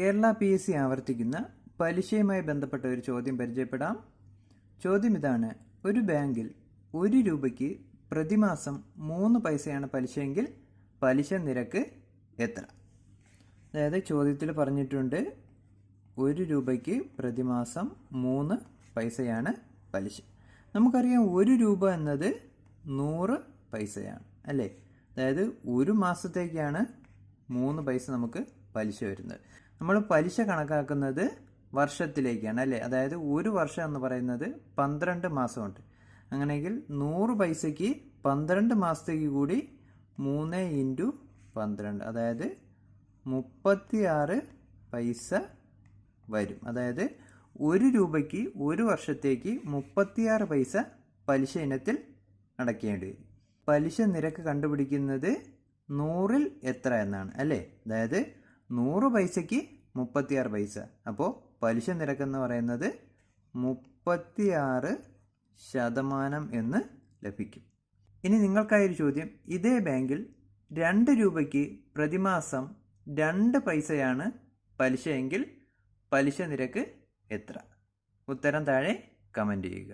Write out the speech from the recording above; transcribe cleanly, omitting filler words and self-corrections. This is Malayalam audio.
കേരള PSC ആവർത്തിക്കുന്ന പലിശയുമായി ബന്ധപ്പെട്ട ഒരു ചോദ്യം പരിചയപ്പെടാം. ചോദ്യം ഇതാണ്: ഒരു ബാങ്കിൽ 1 രൂപയ്ക്ക് പ്രതിമാസം 3 പൈസയാണ് പലിശയെങ്കിൽ പലിശ നിരക്ക് എത്ര? അതായത് ചോദ്യത്തിൽ പറഞ്ഞിട്ടുണ്ട് 1 രൂപയ്ക്ക് പ്രതിമാസം 3 പൈസയാണ് പലിശ. നമുക്കറിയാം 1 രൂപ എന്നത് 100 പൈസയാണ് അല്ലേ? അതായത് ഒരു മാസത്തേക്കാണ് 3 പൈസ നമുക്ക് പലിശ വരുന്നത്. നമ്മൾ പലിശ കണക്കാക്കുന്നത് വർഷത്തിലേക്കാണ് അല്ലേ? അതായത് ഒരു വർഷം എന്ന് പറയുന്നത് 12 മാസമുണ്ട്. അങ്ങനെയെങ്കിൽ 100 പൈസയ്ക്ക് 12 മാസത്തേക്ക് കൂടി 3 × 12, അതായത് 36 പൈസ വരും. അതായത് 1 രൂപയ്ക്ക് ഒരു വർഷത്തേക്ക് 36 പൈസ പലിശ ഇനത്തിൽ അടയ്ക്കേണ്ടി വരും. പലിശ നിരക്ക് കണ്ടുപിടിക്കുന്നത് 100-ൽ എത്ര എന്നാണ് അല്ലേ? അതായത് 100 പൈസയ്ക്ക് 36 പൈസ. അപ്പോൾ പലിശ നിരക്ക് എന്ന് പറയുന്നത് 36% എന്ന് ലഭിക്കും. ഇനി നിങ്ങൾക്കായൊരു ചോദ്യം: ഇതേ ബാങ്കിൽ 2 രൂപയ്ക്ക് പ്രതിമാസം 2 പൈസയാണ് പലിശയെങ്കിൽ പലിശ നിരക്ക് എത്ര? ഉത്തരം താഴെ കമൻറ്റ് ചെയ്യുക.